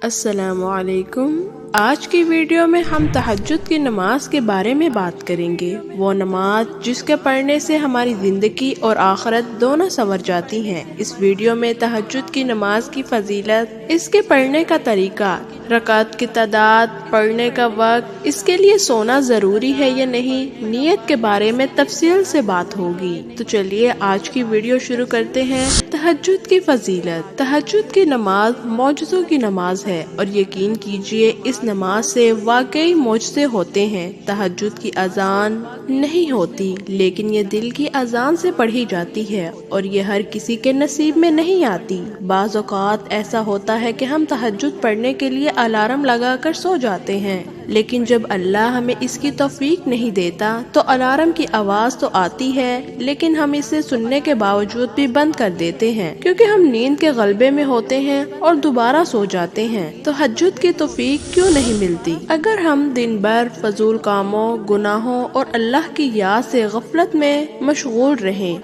السلام علیکم۔ آج کی ویڈیو میں ہم تہجد کی نماز کے بارے میں بات کریں گے۔ وہ نماز جس کے پڑھنے سے ہماری زندگی اور آخرت دونوں سنور جاتی ہیں۔ اس ویڈیو میں تہجد کی نماز کی فضیلت، اس کے پڑھنے کا طریقہ، رکعت کی تعداد، پڑھنے کا وقت، اس کے لیے سونا ضروری ہے یا نہیں، نیت کے بارے میں تفصیل سے بات ہوگی۔ تو چلیے آج کی ویڈیو شروع کرتے ہیں۔ تہجد کی فضیلت۔ تہجد کی نماز معجزوں کی نماز ہے اور یقین کیجئے اس نماز سے واقعی معجزے ہوتے ہیں۔ تہجد کی اذان نہیں ہوتی، لیکن یہ دل کی اذان سے پڑھی جاتی ہے اور یہ ہر کسی کے نصیب میں نہیں آتی۔ بعض اوقات ایسا ہوتا ہے کہ ہم تہجد پڑھنے کے لیے الارم لگا کر سو جاتے ہیں، لیکن جب اللہ ہمیں اس کی توفیق نہیں دیتا تو الارم کی آواز تو آتی ہے، لیکن ہم اسے سننے کے باوجود بھی بند کر دیتے ہیں کیونکہ ہم نیند کے غلبے میں ہوتے ہیں اور دوبارہ سو جاتے ہیں۔ تو تہجد کی توفیق کیوں نہیں ملتی؟ اگر ہم دن بھر فضول کاموں، گناہوں اور اللہ کی یاد سے غفلت میں مشغول رہیں،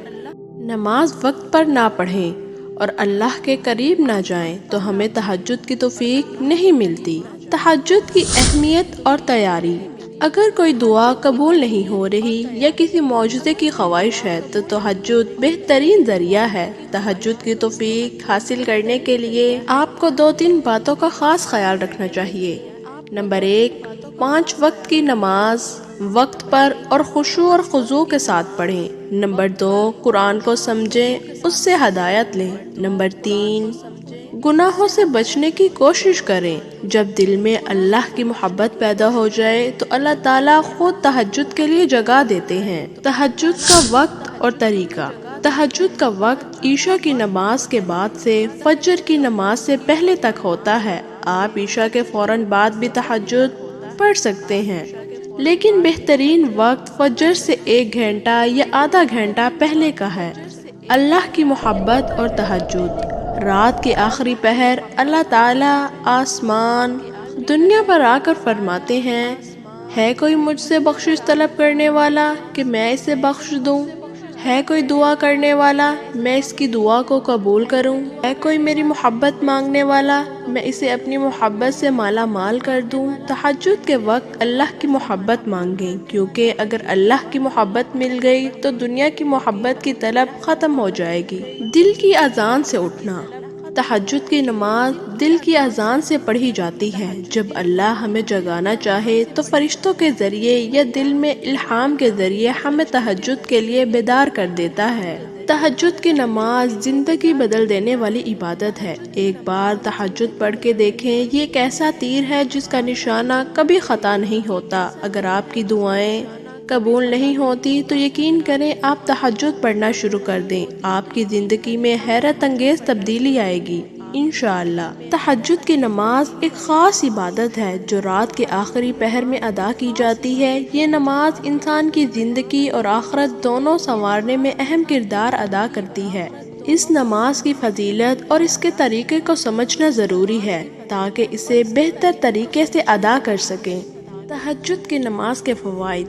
نماز وقت پر نہ پڑھیں اور اللہ کے قریب نہ جائیں تو ہمیں تہجد کی توفیق نہیں ملتی۔ تہجد کی اہمیت اور تیاری۔ اگر کوئی دعا قبول نہیں ہو رہی یا کسی معجزے کی خواہش ہے تو تہجد بہترین ذریعہ ہے۔ تہجد کی توفیق حاصل کرنے کے لیے آپ کو 2-3 باتوں کا خاص خیال رکھنا چاہیے۔ نمبر 1، 5 وقت کی نماز وقت پر اور خشوع اور خضوع کے ساتھ پڑھیں۔ نمبر 2، قرآن کو سمجھیں، اس سے ہدایت لیں۔ نمبر 3، گناہوں سے بچنے کی کوشش کریں۔ جب دل میں اللہ کی محبت پیدا ہو جائے تو اللہ تعالیٰ خود تہجد کے لیے جگہ دیتے ہیں۔ تہجد کا وقت اور طریقہ۔ تہجد کا وقت عشاء کی نماز کے بعد سے فجر کی نماز سے پہلے تک ہوتا ہے۔ آپ عشاء کے فوراً بعد بھی تہجد پڑھ سکتے ہیں، لیکن بہترین وقت فجر سے 1 گھنٹہ یا آدھا گھنٹہ پہلے کا ہے۔ اللہ کی محبت اور تہجد۔ رات کے آخری پہر اللہ تعالیٰ آسمان دنیا پر آ کر فرماتے ہیں، ہے کوئی مجھ سے بخشش طلب کرنے والا کہ میں اسے بخش دوں؟ ہے کوئی دعا کرنے والا میں اس کی دعا کو قبول کروں؟ ہے کوئی میری محبت مانگنے والا میں اسے اپنی محبت سے مالا مال کر دوں؟ تہجد کے وقت اللہ کی محبت مانگیں، کیونکہ اگر اللہ کی محبت مل گئی تو دنیا کی محبت کی طلب ختم ہو جائے گی۔ دل کی اذان سے اٹھنا۔ تہجد کی نماز دل کی اذان سے پڑھی جاتی ہے۔ جب اللہ ہمیں جگانا چاہے تو فرشتوں کے ذریعے یا دل میں الہام کے ذریعے ہمیں تہجد کے لیے بیدار کر دیتا ہے۔ تہجد کی نماز زندگی بدل دینے والی عبادت ہے۔ ایک بار تہجد پڑھ کے دیکھیں، یہ ایک ایسا تیر ہے جس کا نشانہ کبھی خطا نہیں ہوتا۔ اگر آپ کی دعائیں قبول نہیں ہوتی تو یقین کریں آپ تہجد پڑھنا شروع کر دیں، آپ کی زندگی میں حیرت انگیز تبدیلی آئے گی انشاءاللہ۔ تہجد کی نماز ایک خاص عبادت ہے جو رات کے آخری پہر میں ادا کی جاتی ہے۔ یہ نماز انسان کی زندگی اور آخرت دونوں سنوارنے میں اہم کردار ادا کرتی ہے۔ اس نماز کی فضیلت اور اس کے طریقے کو سمجھنا ضروری ہے تاکہ اسے بہتر طریقے سے ادا کر سکیں۔ تہجد کی نماز کے فوائد۔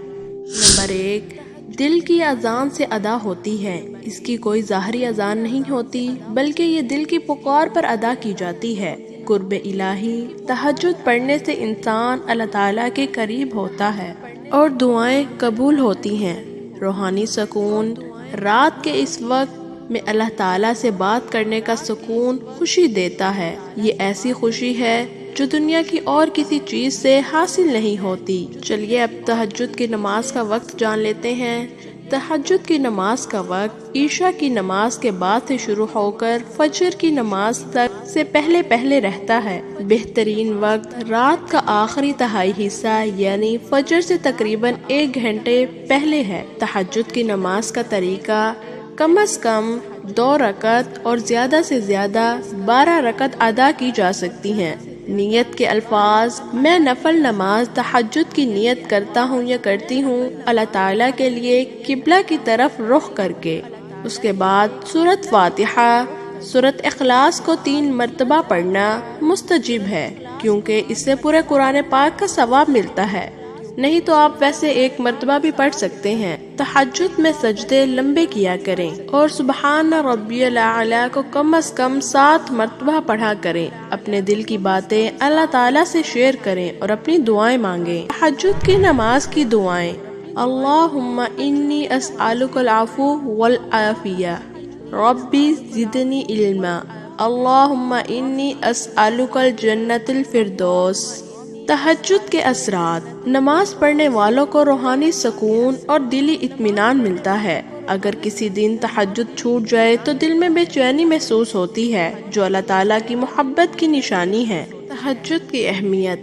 نمبر 1، دل کی اذان سے ادا ہوتی ہے۔ اس کی کوئی ظاہری اذان نہیں ہوتی بلکہ یہ دل کی پکار پر ادا کی جاتی ہے۔ قرب الہی۔ تہجد پڑھنے سے انسان اللہ تعالیٰ کے قریب ہوتا ہے اور دعائیں قبول ہوتی ہیں۔ روحانی سکون۔ رات کے اس وقت میں اللہ تعالیٰ سے بات کرنے کا سکون خوشی دیتا ہے۔ یہ ایسی خوشی ہے جو دنیا کی اور کسی چیز سے حاصل نہیں ہوتی۔ چلیے اب تہجد کی نماز کا وقت جان لیتے ہیں۔ تہجد کی نماز کا وقت عشاء کی نماز کے بعد سے شروع ہو کر فجر کی نماز تک سے پہلے رہتا ہے۔ بہترین وقت رات کا آخری تہائی حصہ یعنی فجر سے تقریباً 1 گھنٹے پہلے ہے۔ تہجد کی نماز کا طریقہ، کم از کم 2 رکعت اور زیادہ سے زیادہ 12 رکعت ادا کی جا سکتی ہیں۔ نیت کے الفاظ، میں نفل نماز تہجد کی نیت کرتا ہوں یا کرتی ہوں اللہ تعالیٰ کے لیے قبلہ کی طرف رخ کر کے۔ اس کے بعد سورۃ فاتحہ، سورۃ اخلاص کو 3 مرتبہ پڑھنا مستجب ہے کیونکہ اس سے پورے قرآن پاک کا ثواب ملتا ہے۔ نہیں تو آپ ویسے ایک مرتبہ بھی پڑھ سکتے ہیں۔ تہجد میں سجدے لمبے کیا کریں اور سبحان ربی الاعلی کو کم از کم 7 مرتبہ پڑھا کریں۔ اپنے دل کی باتیں اللہ تعالیٰ سے شیئر کریں اور اپنی دعائیں مانگیں۔ تہجد کی نماز کی دعائیں: اللہم انی اسألک العفو والعافیہ، ربی زدنی علما، اللہم انی اسألک الجنۃ الفردوس۔ تہجد کے اثرات: نماز پڑھنے والوں کو روحانی سکون اور دلی اطمینان ملتا ہے۔ اگر کسی دن تہجد چھوٹ جائے تو دل میں بے چینی محسوس ہوتی ہے، جو اللہ تعالیٰ کی محبت کی نشانی ہے۔ تہجد کی اہمیت: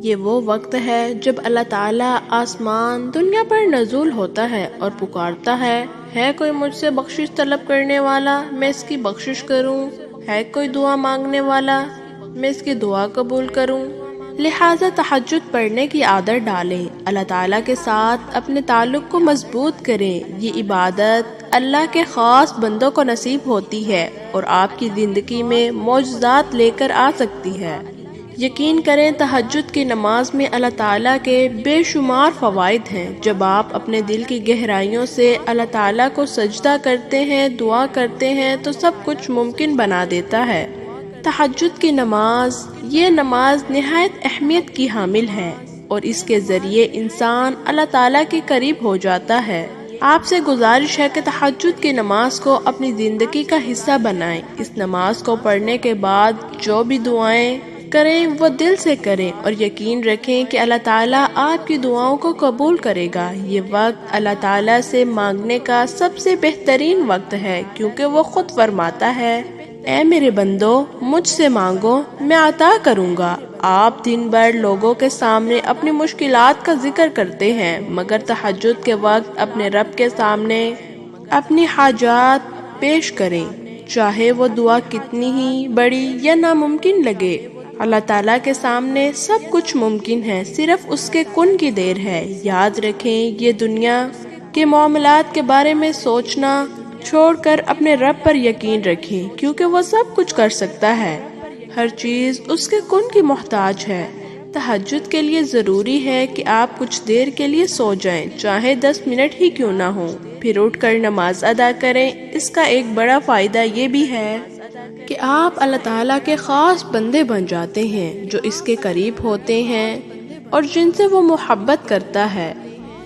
یہ وہ وقت ہے جب اللہ تعالیٰ آسمان دنیا پر نزول ہوتا ہے اور پکارتا ہے کوئی مجھ سے بخشش طلب کرنے والا، میں اس کی بخشش کروں، ہے کوئی دعا مانگنے والا، میں اس کی دعا قبول کروں۔ لہٰذا تہجد پڑھنے کی عادت ڈالیں، اللہ تعالیٰ کے ساتھ اپنے تعلق کو مضبوط کریں۔ یہ عبادت اللہ کے خاص بندوں کو نصیب ہوتی ہے اور آپ کی زندگی میں معجزات لے کر آ سکتی ہے۔ یقین کریں تہجد کی نماز میں اللہ تعالیٰ کے بے شمار فوائد ہیں۔ جب آپ اپنے دل کی گہرائیوں سے اللہ تعالیٰ کو سجدہ کرتے ہیں، دعا کرتے ہیں تو سب کچھ ممکن بنا دیتا ہے۔ تہجد کی نماز، یہ نماز نہایت اہمیت کی حامل ہے اور اس کے ذریعے انسان اللہ تعالیٰ کے قریب ہو جاتا ہے۔ آپ سے گزارش ہے کہ تہجد کی نماز کو اپنی زندگی کا حصہ بنائیں۔ اس نماز کو پڑھنے کے بعد جو بھی دعائیں کریں وہ دل سے کریں اور یقین رکھیں کہ اللہ تعالیٰ آپ کی دعاؤں کو قبول کرے گا۔ یہ وقت اللہ تعالیٰ سے مانگنے کا سب سے بہترین وقت ہے، کیونکہ وہ خود فرماتا ہے، اے میرے بندو مجھ سے مانگو میں عطا کروں گا۔ آپ دن بھر لوگوں کے سامنے اپنی مشکلات کا ذکر کرتے ہیں، مگر تہجد کے وقت اپنے رب کے سامنے اپنی حاجات پیش کریں، چاہے وہ دعا کتنی ہی بڑی یا ناممکن لگے۔ اللہ تعالیٰ کے سامنے سب کچھ ممکن ہے، صرف اس کے کن کی دیر ہے۔ یاد رکھیں، یہ دنیا کے معاملات کے بارے میں سوچنا چھوڑ کر اپنے رب پر یقین رکھیں، کیونکہ وہ سب کچھ کر سکتا ہے، ہر چیز اس کے کن کی محتاج ہے۔ تہجد کے لیے ضروری ہے کہ آپ کچھ دیر کے لیے سو جائیں، چاہے 10 منٹ ہی کیوں نہ ہو، پھر اٹھ کر نماز ادا کریں۔ اس کا ایک بڑا فائدہ یہ بھی ہے کہ آپ اللہ تعالیٰ کے خاص بندے بن جاتے ہیں، جو اس کے قریب ہوتے ہیں اور جن سے وہ محبت کرتا ہے۔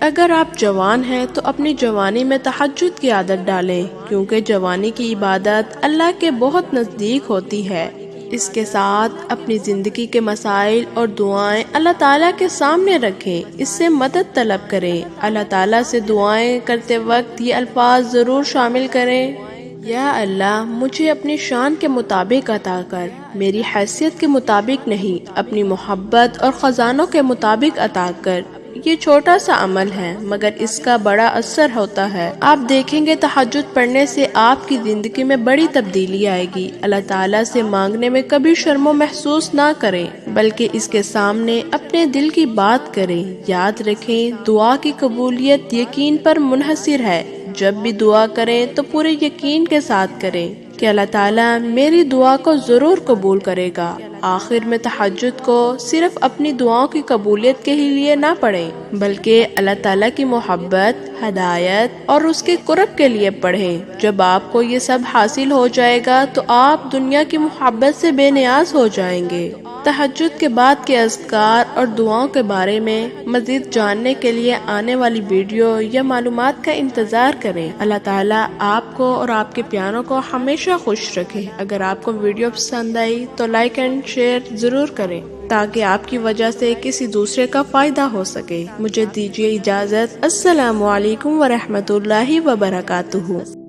اگر آپ جوان ہیں تو اپنی جوانی میں تہجد کی عادت ڈالیں، کیونکہ جوانی کی عبادت اللہ کے بہت نزدیک ہوتی ہے۔ اس کے ساتھ اپنی زندگی کے مسائل اور دعائیں اللہ تعالیٰ کے سامنے رکھیں، اس سے مدد طلب کریں۔ اللہ تعالیٰ سے دعائیں کرتے وقت یہ الفاظ ضرور شامل کریں: یا اللہ مجھے اپنی شان کے مطابق عطا کر، میری حیثیت کے مطابق نہیں، اپنی محبت اور خزانوں کے مطابق عطا کر۔ یہ چھوٹا سا عمل ہے مگر اس کا بڑا اثر ہوتا ہے۔ آپ دیکھیں گے تہجد پڑھنے سے آپ کی زندگی میں بڑی تبدیلی آئے گی۔ اللہ تعالیٰ سے مانگنے میں کبھی شرم محسوس نہ کریں، بلکہ اس کے سامنے اپنے دل کی بات کریں۔ یاد رکھیں، دعا کی قبولیت یقین پر منحصر ہے۔ جب بھی دعا کریں تو پورے یقین کے ساتھ کریں کہ اللہ تعالیٰ میری دعا کو ضرور قبول کرے گا۔ آخر میں تہجد کو صرف اپنی دعاؤں کی قبولیت کے ہی لیے نہ پڑھیں، بلکہ اللہ تعالیٰ کی محبت، ہدایت اور اس کے قرب کے لیے پڑھیں۔ جب آپ کو یہ سب حاصل ہو جائے گا تو آپ دنیا کی محبت سے بے نیاز ہو جائیں گے۔ تہجد کے بعد کے اذکار اور دعاؤں کے بارے میں مزید جاننے کے لیے آنے والی ویڈیو یا معلومات کا انتظار کریں۔ اللہ تعالیٰ آپ کو اور آپ کے پیاروں کو ہمیشہ خوش رکھے۔ اگر آپ کو ویڈیو پسند آئی تو لائک اینڈ شیئر ضرور کریں تاکہ آپ کی وجہ سے کسی دوسرے کا فائدہ ہو سکے۔ مجھے دیجیے اجازت۔ السلام علیکم ورحمۃ اللہ وبرکاتہ۔